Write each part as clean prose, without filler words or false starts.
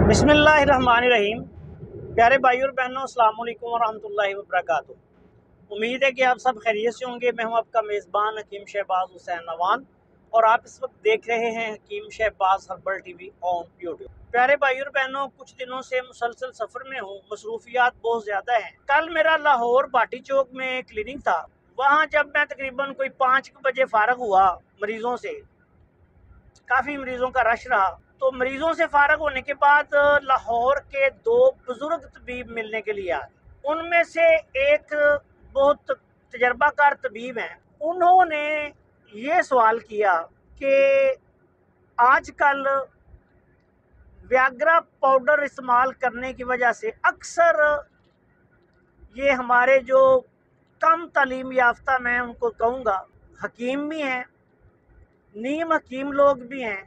बिस्मिल्लाहिर्रहमानिर्रहीम। प्यारे भाई और बहनों, अस्सलाम वालेकुम वरहमतुल्लाहि वबरकातुहू। उम्मीद है कि आप सब खैरियत से होंगे। मैं हूं आपका मेज़बान हकीम शहबाज हुसैन नवान और आप इस वक्त देख रहे हैं Hakeem Shahbaz herbal TV on YouTube. प्यारे भाई और बहनों, कुछ दिनों से मुसलसल सफ़र में हूँ, मसरूफियात बहुत ज़्यादा हैं। कल मेरा लाहौर बाटी चौक में क्लिनिक था। वहाँ जब मैं तकरीबन कोई 5 बजे फारग हुआ मरीज़ों से, काफ़ी मरीज़ों का रश रहा, तो मरीजों से फारग होने के बाद लाहौर के 2 बुजुर्ग तबीब मिलने के लिए आए। उनमें से एक बहुत तजर्बाकार तबीब हैं। उन्होंने ये सवाल किया कि आजकल व्याग्रा पाउडर इस्तेमाल करने की वजह से अक्सर ये हमारे जो कम तालीम याफ्ता, मैं उनको कहूँगा, हकीम भी हैं, नीम हकीम लोग भी हैं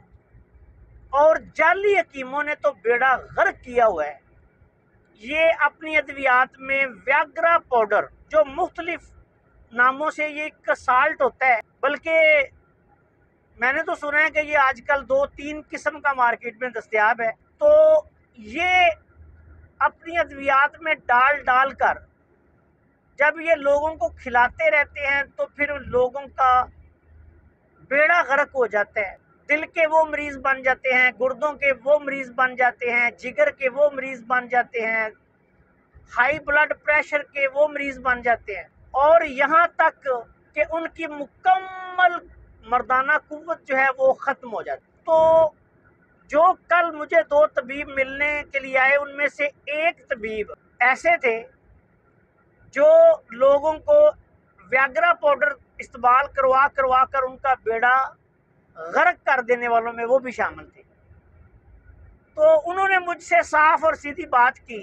और जाली हकीमों ने तो बेड़ा गर्क किया हुआ है। ये अपनी अद्वियात में व्याग्रा पाउडर, जो मुख्तलिफ नामों से ये एक साल्ट होता है, बल्कि मैंने तो सुना है कि ये आजकल 2-3 किस्म का मार्केट में दस्तयाब है, तो ये अपनी अद्वियात में डाल डाल कर जब ये लोगों को खिलाते रहते हैं तो फिर लोगों का बेड़ा गर्क हो जाता है। दिल के वो मरीज बन जाते हैं, गुर्दों के वो मरीज बन जाते हैं, जिगर के वो मरीज बन जाते हैं, हाई ब्लड प्रेशर के वो मरीज बन जाते हैं और यहाँ तक कि उनकी मुकम्मल मर्दाना कुव्वत जो है वो ख़त्म हो जाती है। तो जो कल मुझे 2 तबीब मिलने के लिए आए, उनमें से एक तबीब ऐसे थे जो लोगों को व्याग्रा पाउडर इस्तेमाल करवा करवा कर उनका बेड़ा गर्क कर देने वालों में वो भी शामिल थे। तो उन्होंने मुझसे साफ और सीधी बात की।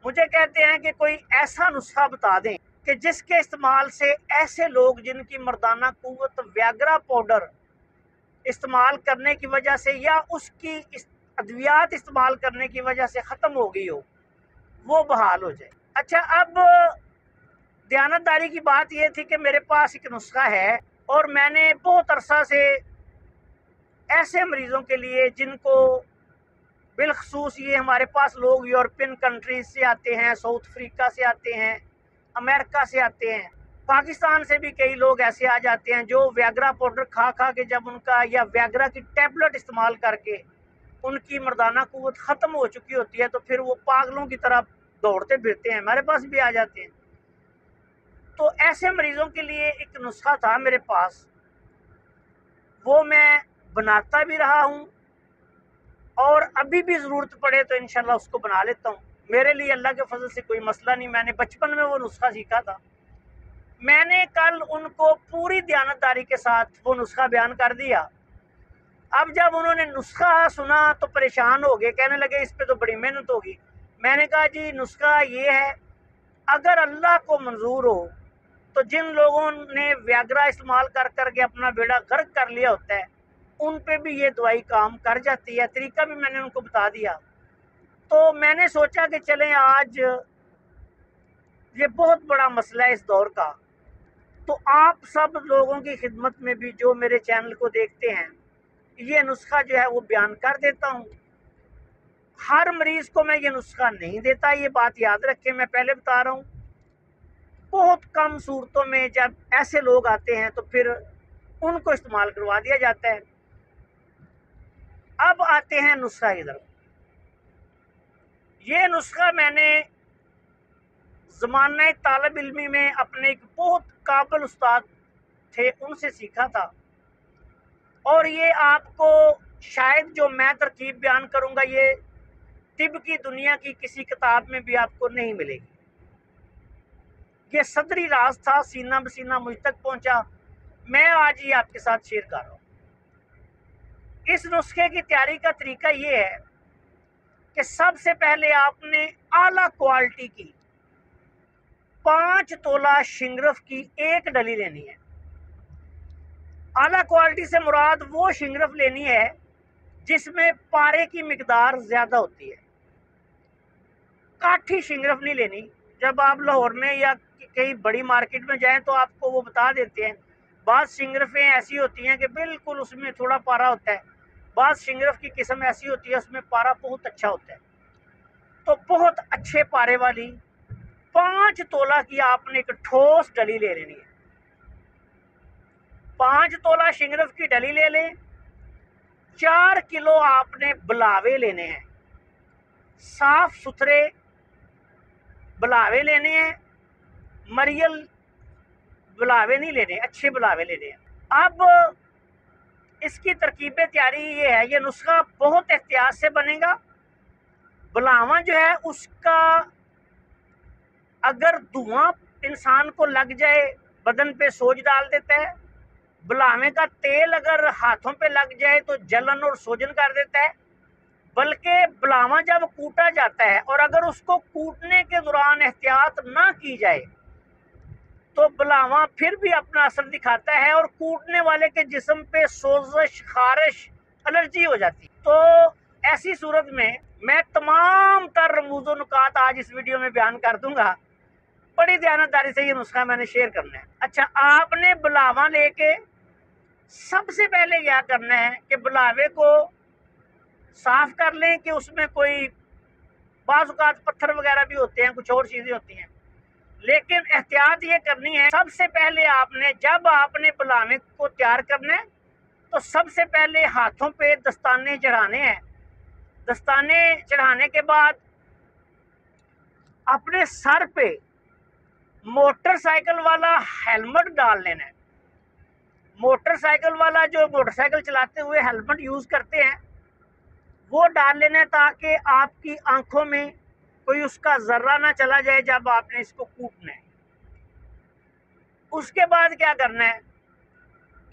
मुझे कहते हैं कि कोई ऐसा नुस्खा बता दें कि जिसके इस्तेमाल से ऐसे लोग जिनकी मर्दाना कुव्वत व्याग्रा पाउडर इस्तेमाल करने की वजह से या उसकी अद्वियात इस्तेमाल करने की वजह से ख़त्म हो गई हो, वो बहाल हो जाए। अच्छा, अब दयानतदारी की बात यह थी कि मेरे पास एक नुस्खा है और मैंने बहुत अरसा से ऐसे मरीज़ों के लिए जिनको बिलखसूस, ये हमारे पास लोग यूरोपियन कंट्रीज से आते हैं, साउथ अफ्रीका से आते हैं, अमेरिका से आते हैं, पाकिस्तान से भी कई लोग ऐसे आ जाते हैं जो व्याग्रा पाउडर खा खा के जब उनका, या व्याग्रा की टैबलेट इस्तेमाल करके उनकी मर्दाना कुव्वत ख़त्म हो चुकी होती है, तो फिर वो पागलों की तरह दौड़ते फिरते हैं, हमारे पास भी आ जाते हैं। तो ऐसे मरीज़ों के लिए एक नुस्खा था मेरे पास, वो मैं बनाता भी रहा हूँ और अभी भी ज़रूरत पड़े तो इंशाल्लाह उसको बना लेता हूँ। मेरे लिए अल्लाह के फजल से कोई मसला नहीं, मैंने बचपन में वो नुस्खा सीखा था। मैंने कल उनको पूरी दयानतदारी के साथ वो नुस्खा बयान कर दिया। अब जब उन्होंने नुस्खा सुना तो परेशान हो गए, कहने लगे इस पे तो बड़ी मेहनत होगी। मैंने कहा जी, नुस्खा ये है, अगर अल्लाह को मंजूर हो तो जिन लोगों ने व्याग्रा इस्तेमाल कर करके अपना बेड़ा गर्क कर लिया होता है, उन पे भी ये दवाई काम कर जाती है। तरीका भी मैंने उनको बता दिया। तो मैंने सोचा कि चलें, आज ये बहुत बड़ा मसला है इस दौर का, तो आप सब लोगों की खिदमत में भी जो मेरे चैनल को देखते हैं, ये नुस्खा जो है वो बयान कर देता हूँ। हर मरीज को मैं ये नुस्खा नहीं देता, ये बात याद रखें, मैं पहले बता रहा हूँ। बहुत कम सूरतों में जब ऐसे लोग आते हैं तो फिर उनको इस्तेमाल करवा दिया जाता है। अब आते हैं नुस्खा की तरफ। ये नुस्खा मैंने ज़माने तालिब इल्मी में अपने एक बहुत काबिल उस्ताद थे, उनसे सीखा था और ये आपको शायद जो मैं तरकीब बयान करूँगा ये तिब की दुनिया की किसी किताब में भी आपको नहीं मिलेगी। ये सदरी राज था, सीना बसीना मुझ तक पहुँचा, मैं आज ये आपके साथ शेयर कर रहा हूँ। इस नुस्खे की तैयारी का तरीका ये है कि सबसे पहले आपने आला क्वालिटी की 5 तोला शिंगरफ की एक डली लेनी है। आला क्वालिटी से मुराद वो शिंगरफ लेनी है जिसमें पारे की मिकदार ज्यादा होती है। काठी शिंगरफ नहीं लेनी। जब आप लाहौर में या कहीं बड़ी मार्केट में जाएं तो आपको वो बता देते हैं, बाद शिंगरफें ऐसी होती हैं कि बिल्कुल उसमें थोड़ा पारा होता है, बाज़ शिंगरफ की किस्म ऐसी होती है उसमें पारा बहुत अच्छा होता है। तो बहुत अच्छे पारे वाली 5 तोला की आपने एक ठोस डली ले लेनी है। 5 तोला शिंगरफ की डली ले लें। 4 किलो आपने बुलावे लेने हैं, साफ सुथरे बुलावे लेने हैं, मरियल बुलावे नहीं लेने, अच्छे बुलावे लेने हैं। अब इसकी तरकीबें तैयारी ये है, ये नुस्खा बहुत एहतियात से बनेगा। बुलावा जो है उसका अगर धुआं इंसान को लग जाए बदन पे सोज डाल देता है। बुलावे का तेल अगर हाथों पे लग जाए तो जलन और सोजन कर देता है। बल्कि बुलावा जब कूटा जाता है और अगर उसको कूटने के दौरान एहतियात ना की जाए तो बुलावा फिर भी अपना असर दिखाता है और कूटने वाले के जिस्म पे सोजश, खारिश, एलर्जी हो जाती है। तो ऐसी सूरत में मैं तमाम तर रमूज़ो नुकात आज इस वीडियो में बयान कर दूंगा। बड़ी ध्यानदारी से ये नुस्खा मैंने शेयर करना है। अच्छा, आपने बुलावा लेके सबसे पहले क्या करना है कि बुलावे को साफ कर लें कि उसमें कोई बाज़ औक़ात पत्थर वगैरह भी होते हैं, कुछ और चीज़ें होती हैं, लेकिन एहतियात ये करनी है। सबसे पहले आपने जब आपने बुलावे को तैयार करना है तो सबसे पहले हाथों पे दस्ताने चढ़ाने हैं। दस्ताने चढ़ाने के बाद अपने सर पे मोटरसाइकिल वाला हेलमेट डाल लेना है। मोटरसाइकिल वाला जो मोटरसाइकिल चलाते हुए हेलमेट यूज करते हैं वो डाल लेना है ताकि आपकी आंखों में कोई उसका जर्रा ना चला जाए जब आपने इसको कूटना है। उसके बाद क्या करना है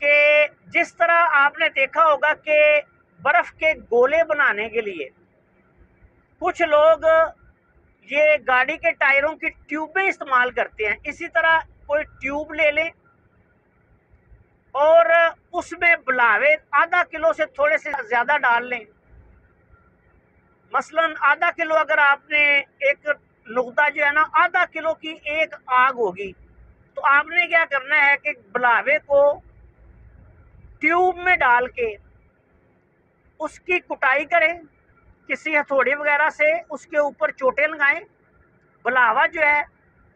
कि जिस तरह आपने देखा होगा कि बर्फ के गोले बनाने के लिए कुछ लोग ये गाड़ी के टायरों की ट्यूबें इस्तेमाल करते हैं, इसी तरह कोई ट्यूब ले लें और उसमें बुलावे आधा किलो से थोड़े से ज्यादा डाल लें। मसलन आधा किलो अगर आपने एक नुकता जो है ना आधा किलो की एक आग होगी तो आपने क्या करना है कि बुलावे को ट्यूब में डाल के उसकी कुटाई करें किसी हथौड़ी वगैरह से, उसके ऊपर चोटें लगाएं। बुलावा जो है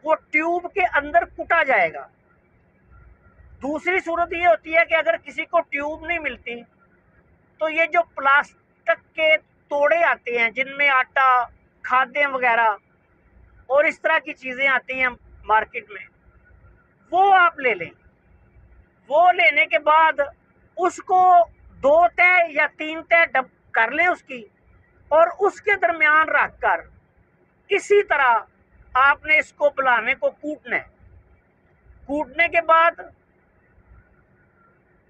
वो ट्यूब के अंदर कुटा जाएगा। दूसरी सूरत ये होती है कि अगर किसी को ट्यूब नहीं मिलती तो ये जो प्लास्टिक के तोड़े आते हैं जिनमें आटा, खाद्य वगैरह और इस तरह की चीज़ें आती हैं मार्केट में, वो आप ले लें। वो लेने के बाद उसको 2 तह या 3 तह डब कर लें उसकी, और उसके दरमियान रखकर इसी तरह आपने इसको बुलावे को कूटना है। कूटने के बाद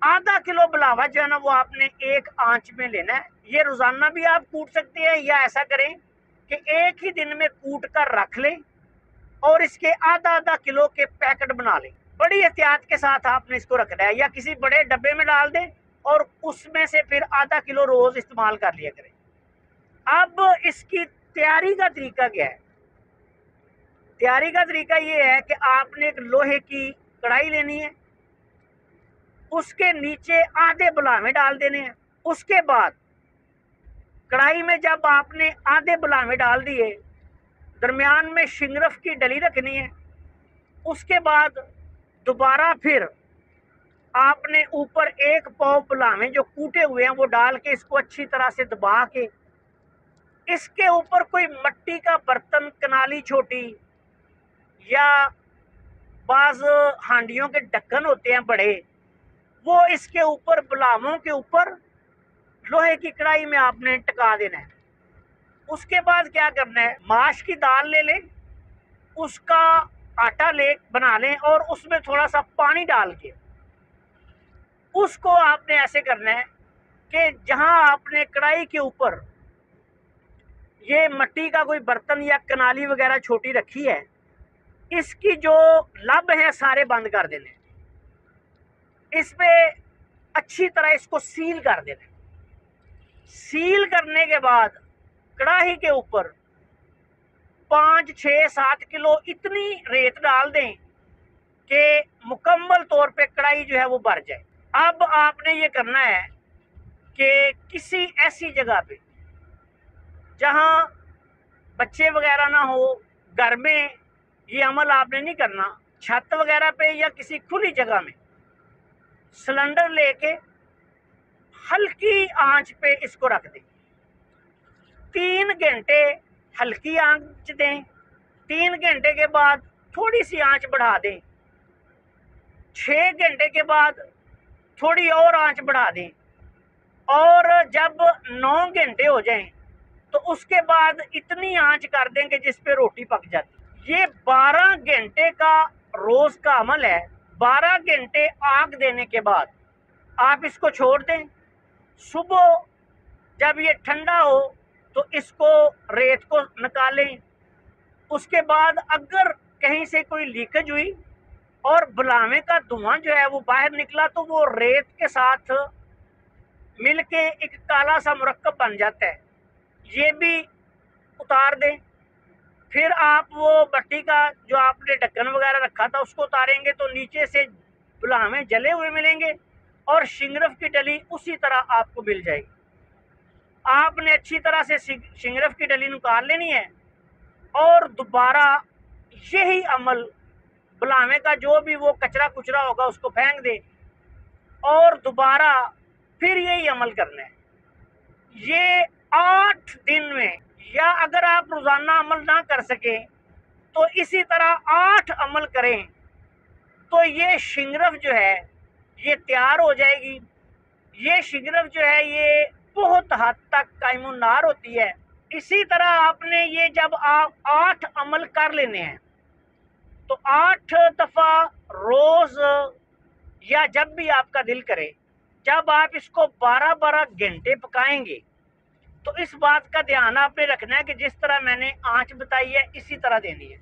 आधा किलो बुलावा जो है ना वो आपने एक आंच में लेना है। ये रोजाना भी आप कूट सकते हैं या ऐसा करें कि एक ही दिन में कूट कर रख लें और इसके आधा आधा किलो के पैकेट बना लें। बड़ी एहतियात के साथ आपने इसको रखना है या किसी बड़े डब्बे में डाल दें और उसमें से फिर आधा किलो रोज इस्तेमाल कर लिया करें। अब इसकी तैयारी का तरीका क्या है? तैयारी का तरीका ये है कि आपने एक लोहे की कढ़ाई लेनी है, उसके नीचे आधे बुलावे डाल देने हैं। उसके बाद कढ़ाई में जब आपने आधे बुलावे डाल दिए, दरमियान में शिंगरफ की डली रखनी है। उसके बाद दोबारा फिर आपने ऊपर 1 पाव बुलावे जो कूटे हुए हैं वो डाल के इसको अच्छी तरह से दबा के इसके ऊपर कोई मट्टी का बर्तन, कनाली छोटी या बाज हांडियों के ढक्कन होते हैं बड़े, वो इसके ऊपर बुलावों के ऊपर लोहे की कढ़ाई में आपने टका देना है। उसके बाद क्या करना है, माश की दाल ले लें, उसका आटा बना लें और उसमें थोड़ा सा पानी डाल के उसको आपने ऐसे करना है कि जहां आपने कढ़ाई के ऊपर ये मट्टी का कोई बर्तन या कनाली वगैरह छोटी रखी है, इसकी जो लब है सारे बंद कर देने, इसमें अच्छी तरह इसको सील कर देना। सील करने के बाद कढ़ाई के ऊपर 5, 6, 7 किलो इतनी रेत डाल दें कि मुकम्मल तौर पे कढ़ाई जो है वो भर जाए। अब आपने ये करना है कि किसी ऐसी जगह पे जहां बच्चे वगैरह ना हो, घर में ये अमल आपने नहीं करना। छत वगैरह पे या किसी खुली जगह में सिलेंडर लेके हल्की आंच पे इसको रख दें। 3 घंटे हल्की आंच दें, 3 घंटे के बाद थोड़ी सी आंच बढ़ा दें, 6 घंटे के बाद थोड़ी और आंच बढ़ा दें, और जब 9 घंटे हो जाएं तो उसके बाद इतनी आंच कर दें कि जिस पे रोटी पक जाती। ये 12 घंटे का रोज का अमल है। 12 घंटे आग देने के बाद आप इसको छोड़ दें। सुबह जब ये ठंडा हो तो इसको रेत को निकालें। उसके बाद अगर कहीं से कोई लीकेज हुई और बुलावे का धुआं जो है वो बाहर निकला तो वो रेत के साथ मिलके एक काला सा मुरक्कब बन जाता है, ये भी उतार दें। फिर आप वो भट्टी का जो आपने ढक्कन वगैरह रखा था उसको उतारेंगे तो नीचे से बुलावे जले हुए मिलेंगे और शिंगरफ की डली उसी तरह आपको मिल जाएगी। आपने अच्छी तरह से शिंगरफ की डली निकाल लेनी है और दोबारा यही अमल बुलावे का जो भी वो कचरा कुचरा होगा उसको फेंक दे और दोबारा फिर यही अमल करना है। ये 8 दिन में, या अगर आप रोजाना अमल ना कर सके तो इसी तरह 8 अमल करें तो ये शिंगरफ जो है ये तैयार हो जाएगी। ये शिंगरफ जो है ये बहुत हद तक कायमुन्नार होती है। इसी तरह आपने ये जब आप 8 अमल कर लेने हैं तो 8 दफा रोज या जब भी आपका दिल करे, जब आप इसको 12-12 घंटे पकाएंगे तो इस बात का ध्यान आपने रखना है कि जिस तरह मैंने आंच बताई है इसी तरह देनी है।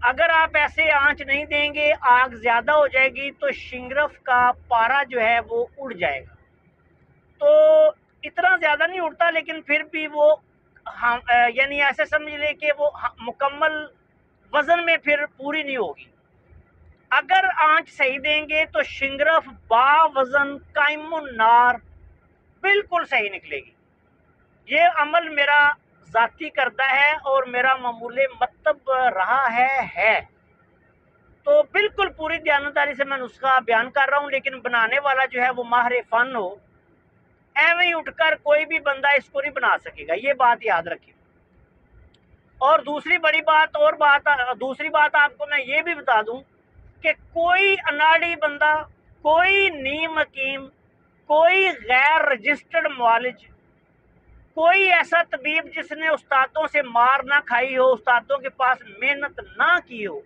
अगर आप ऐसे आंच नहीं देंगे, आग ज्यादा हो जाएगी तो शिंगरफ का पारा जो है वो उड़ जाएगा। तो इतना ज्यादा नहीं उड़ता लेकिन फिर भी वो यानी ऐसे समझ ले कि वो मुकम्मल वजन में फिर पूरी नहीं होगी। अगर आंच सही देंगे तो शिंगरफ बावजन कायमुन्नार बिल्कुल सही निकलेगी। ये अमल मेरा जाती करता है और मेरा मामूले मतलब रहा है। तो बिल्कुल पूरी ध्यानदारी से मैं नुस्खा बयान कर रहा हूँ, लेकिन बनाने वाला जो है वो माहिर फन हो। ऐਵੇਂ ही उठकर कोई भी बंदा इसको नहीं बना सकेगा, ये बात याद रखिए। और दूसरी बात आपको मैं ये भी बता दूं कि कोई अनाड़ी बंदा, कोई नीम हकीम, कोई गैर रजिस्टर्ड मुआलिज, कोई ऐसा तबीब जिसने उस्तादों से मार ना खाई हो, उस्तादों के पास मेहनत ना की हो,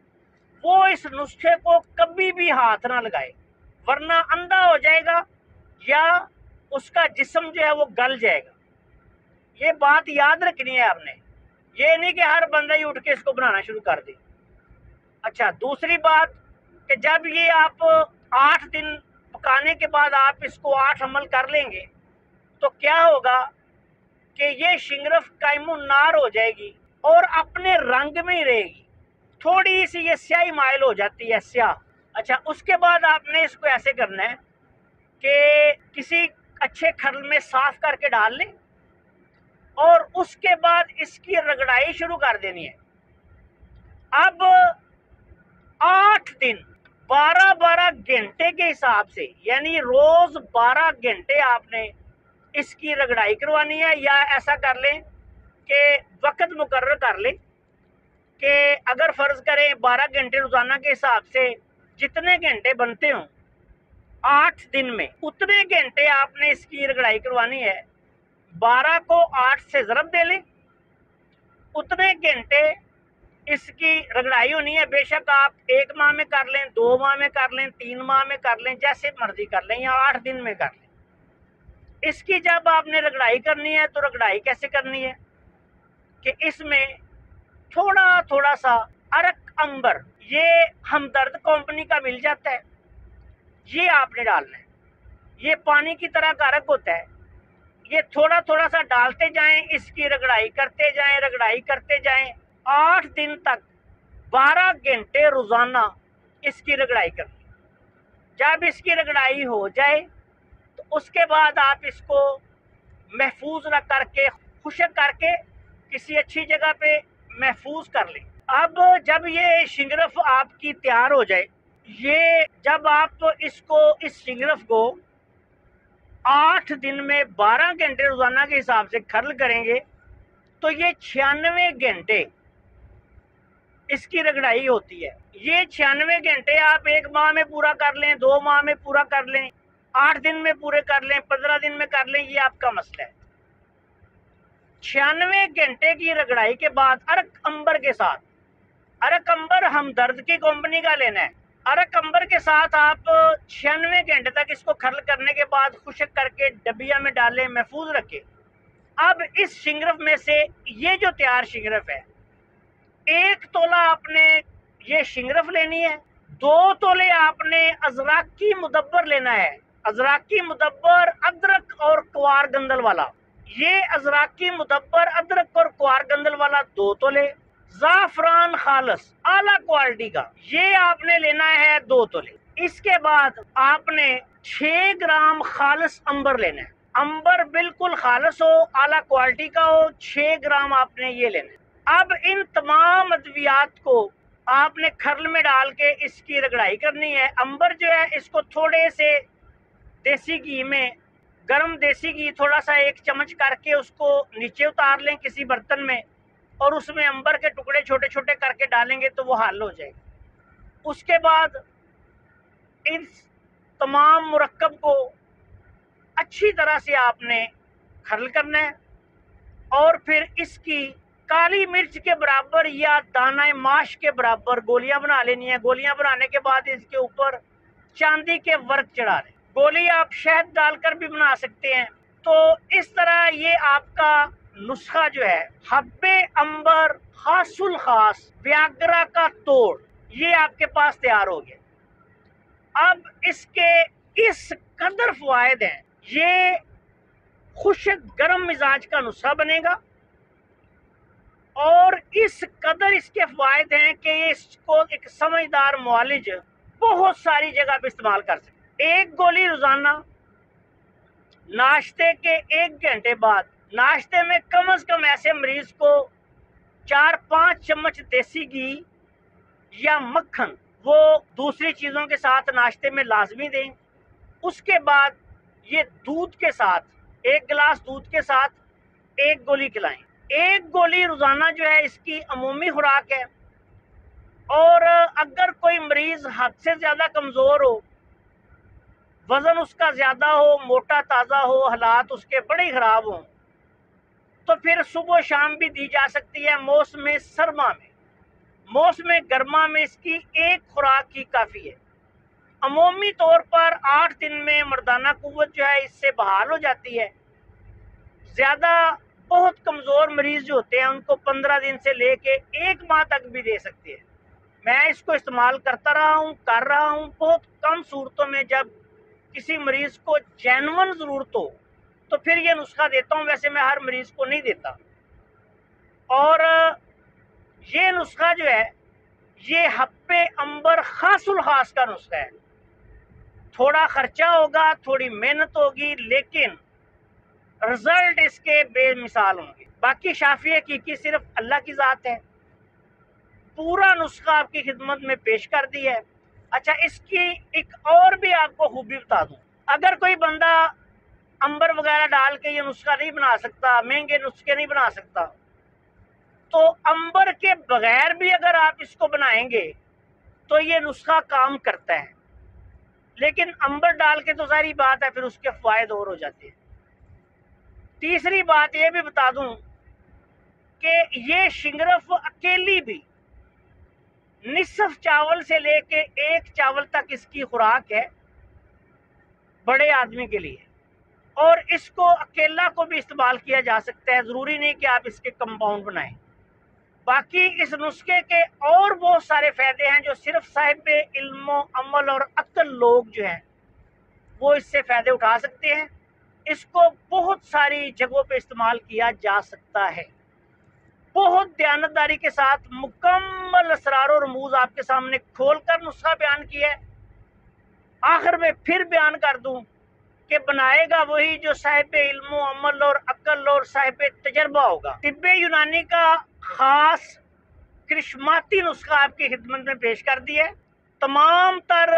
वो इस नुस्खे को कभी भी हाथ ना लगाए, वरना अंधा हो जाएगा या उसका जिस्म जो है वो गल जाएगा। ये बात याद रखनी है आपने। ये नहीं कि हर बंदा ही उठ के इसको बनाना शुरू कर दे। अच्छा, दूसरी बात कि जब ये आप 8 दिन पकाने के बाद आप इसको 8 अमल कर लेंगे तो क्या होगा कि ये शिंगरफ कायमुन्नार हो जाएगी और अपने रंग में ही रहेगी। थोड़ी सी ये स्याही माइल हो जाती है, स्याह। अच्छा, उसके बाद आपने इसको ऐसे करना है कि किसी अच्छे खल में साफ करके डाल लें और उसके बाद इसकी रगड़ाई शुरू कर देनी है। अब 8 दिन 12-12 घंटे के हिसाब से, यानी रोज 12 घंटे आपने इसकी रगड़ाई करवानी है। या ऐसा कर लें कि वक्त मुकर्रर कर लें कि अगर फर्ज करें 12 घंटे रोजाना के हिसाब से जितने घंटे बनते हों 8 दिन में, उतने घंटे आपने इसकी रगड़ाई करवानी है। 12 को 8 से ज़रब दे लें, उतने घंटे इसकी रगड़ाई होनी है। बेशक आप 1 माह में कर लें, 2 माह में कर लें, 3 माह में कर लें, जैसे मर्जी कर लें, या 8 दिन में कर लें। इसकी जब आपने रगड़ाई करनी है तो रगड़ाई कैसे करनी है कि इसमें थोड़ा थोड़ा सा अरक अंबर, ये हमदर्द कंपनी का मिल जाता है, ये आपने डालना है। ये पानी की तरह का अरक होता है। ये थोड़ा थोड़ा सा डालते जाएं, इसकी रगड़ाई करते जाएं, रगड़ाई करते जाएं। 8 दिन तक 12 घंटे रोजाना इसकी रगड़ाई करनी। जब इसकी रगड़ाई हो जाए तो उसके बाद आप इसको महफूज रख करके, खुशक करके किसी अच्छी जगह पे महफूज कर लें। अब जब ये शिंगरफ आपकी तैयार हो जाए, ये जब आप इस शिंगरफ को 8 दिन में 12 घंटे रोजाना के हिसाब से खर्ल करेंगे तो ये 96 घंटे इसकी रगड़ाई होती है। ये 96 घंटे आप 1 माह में पूरा कर लें, 2 माह में पूरा कर लें, 8 दिन में पूरे कर लें, 15 दिन में कर लें, ये आपका मसला है। 96 घंटे की रगड़ाई के बाद अरक अंबर के साथ, अरक अंबर हमदर्द की कंपनी का लेना है। अरक अंबर के साथ आप 96 घंटे तक इसको खर्ल करने के बाद खुशक करके डबिया में डालें, महफूज रखें। अब इस शिंगरफ में से ये जो तैयार शिंगरफ है, 1 तोला आपने ये शिंगरफ लेनी है, 2 तोले आपने अजराकी मुदब्बर लेना है। अजराकी मुदब्बर अदरक और क्वार गंदल वाला, ये अजराकी मुदब्बर अदरक और क्वार गंदल वाला 2 तोले। जाफरान खालस आला क्वालिटी का ये आपने लेना है 2 तोले। इसके बाद आपने 6 ग्राम खालस अंबर लेना है। अंबर बिल्कुल खालस हो, आला क्वालिटी का हो, 6 ग्राम आपने ये लेना है। अब इन तमाम अद्वियात को आपने खर्ल में डाल के इसकी रगड़ाई करनी है। अंबर जो है इसको थोड़े से देसी घी में, गर्म देसी घी थोड़ा सा 1 चम्मच करके उसको नीचे उतार लें किसी बर्तन में, और उसमें अंबर के टुकड़े छोटे छोटे करके डालेंगे तो वो हल हो जाएगा। उसके बाद इस तमाम मुरक्कब को अच्छी तरह से आपने खर्ल करना है, और फिर इसकी काली मिर्च के बराबर या दाना माश के बराबर गोलियां बना लेनी है। गोलियां बनाने के बाद इसके ऊपर चांदी के वर्क चढ़ा लें। गोली आप शहद डालकर भी बना सकते हैं। तो इस तरह ये आपका नुस्खा जो है, हब्बे अंबर खासुल खास व्याग्रा का तोड़, ये आपके पास तैयार हो गया। अब इसके इस कदर फवायद हैं, ये खुशक गर्म मिजाज का नुस्खा बनेगा, और इस कदर इसके फायदे हैं कि इसको एक समझदार मुआलिज बहुत सारी जगह पे इस्तेमाल कर सकते। 1 गोली रोजाना नाश्ते के 1 घंटे बाद, नाश्ते में कम से कम ऐसे मरीज को 4-5 चम्मच देसी घी या मक्खन वो दूसरी चीजों के साथ नाश्ते में लाजमी दें। उसके बाद ये दूध के साथ, 1 गिलास दूध के साथ 1 गोली खिलाएं। 1 गोली रोजाना जो है इसकी अमूमी खुराक है। और अगर कोई मरीज हद से ज्यादा कमजोर हो, वजन उसका ज्यादा हो, मोटा ताजा हो, हालात उसके बड़े खराब हो, तो फिर सुबह शाम भी दी जा सकती है। मौसम सरमा में, मौसम गर्मा में इसकी 1 खुराक ही काफी है। अमूमी तौर पर 8 दिन में मर्दाना कुव्वत जो है इससे बहाल हो जाती है। ज्यादा बहुत कमजोर मरीज जो होते हैं उनको 15 दिन से लेके 1 माह तक भी दे सकते हैं। मैं इसको इस्तेमाल करता रहा हूँ, कर रहा हूँ। बहुत कम सूरतों में जब किसी मरीज को जेन्युइन जरूरत हो तो फिर ये नुस्खा देता हूँ, वैसे मैं हर मरीज को नहीं देता। और ये नुस्खा जो है ये हब्बे अंबर खासुल खास का नुस्खा है। थोड़ा खर्चा होगा, थोड़ी मेहनत होगी, लेकिन रिजल्ट इसके बेमिसाल होंगे। बाकी शाफी हकीकी सिर्फ अल्लाह की जात है। पूरा नुस्खा आपकी खिदमत में पेश कर दी है। अच्छा, इसकी एक और भी आपको खूबी बता दूं। अगर कोई बंदा अंबर वगैरह डाल के ये नुस्खा नहीं बना सकता, महंगे नुस्खे नहीं बना सकता, तो अंबर के बगैर भी अगर आप इसको बनाएंगे तो ये नुस्खा काम करता है। लेकिन अंबर डाल के तो सारी बात है, फिर उसके फायदे और हो जाते हैं। तीसरी बात ये भी बता दूं कि ये शिंगरफ अकेली भी निसफ चावल से लेके 1 चावल तक इसकी खुराक है बड़े आदमी के लिए, और इसको अकेला को भी इस्तेमाल किया जा सकता है। जरूरी नहीं कि आप इसके कंपाउंड बनाएं। बाकी इस नुस्खे के और बहुत सारे फायदे हैं जो सिर्फ साहिब इल्मो अमल और अक्ल लोग जो हैं वो इससे फायदे उठा सकते हैं। इसको बहुत सारी जगहों पे इस्तेमाल किया जा सकता है। बहुत दयानतदारी के साथ मुकम्मल असरार और रमूज आपके सामने खोलकर नुस्खा बयान किया है। आखिर में फिर बयान कर दूं कि बनाएगा वही जो साहिब इल्म अमल और अक्ल और साहिब तजर्बा होगा। तिब्बे यूनानी का खास करिश्माती नुस्खा आपकी खिदमत में पेश कर दिया है। तमाम तर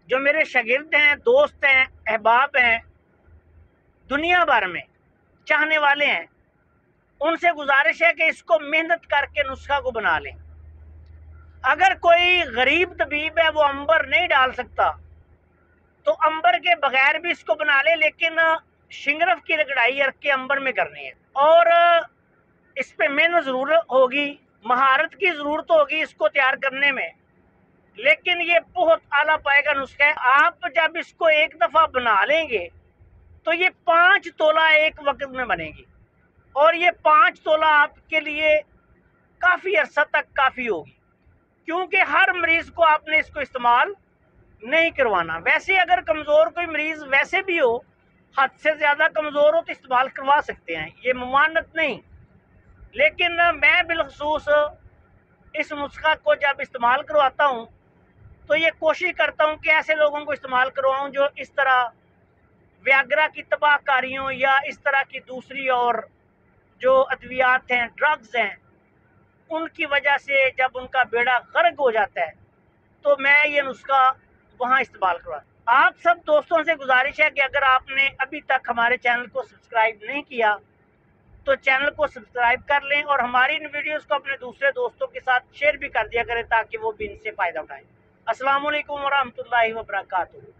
जो मेरे शागिर्द हैं, दोस्त हैं, अहबाब हैं, दुनिया भर में चाहने वाले हैं, उनसे गुजारिश है कि इसको मेहनत करके नुस्खा को बना लें। अगर कोई गरीब तबीब है वो अंबर नहीं डाल सकता तो अंबर के बगैर भी इसको बना ले, लेकिन शिंगरफ की रगड़ाई रख के अंबर में करनी है और इस पे मेहनत जरूर होगी, महारत की जरूरत होगी इसको तैयार करने में, लेकिन ये बहुत आला पाएगा नुस्खा है। आप जब इसको एक दफा बना लेंगे तो ये 5 तोला एक वक्त में बनेगी और ये 5 तोला आपके लिए काफी अरसा तक काफी होगी, क्योंकि हर मरीज को आपने इसको इस्तेमाल नहीं करवाना। वैसे अगर कमजोर कोई मरीज वैसे भी हो, हद से ज्यादा कमजोर हो तो इस्तेमाल करवा सकते हैं, ये ममानत नहीं। लेकिन मैं बिलखसूस इस नुस्खा को जब इस्तेमाल करवाता हूँ तो ये कोशिश करता हूँ कि ऐसे लोगों को इस्तेमाल करवाऊँ जो इस तरह व्याग्रा की तबाहकारियों या इस तरह की दूसरी और जो अद्वियात हैं, ड्रग्स हैं, उनकी वजह से जब उनका बेड़ा गर्क हो जाता है तो मैं ये नुस्खा वहाँ इस्तेमाल करवाता हूँ। आप सब दोस्तों से गुजारिश है कि अगर आपने अभी तक हमारे चैनल को सब्सक्राइब नहीं किया तो चैनल को सब्सक्राइब कर लें और हमारी इन वीडियोस को अपने दूसरे दोस्तों के साथ शेयर भी कर दिया करें ताकि वो भी इनसे फ़ायदा उठाएं। अस्सलाम वालेकुम व रहमतुल्लाहि व बरकातुहू।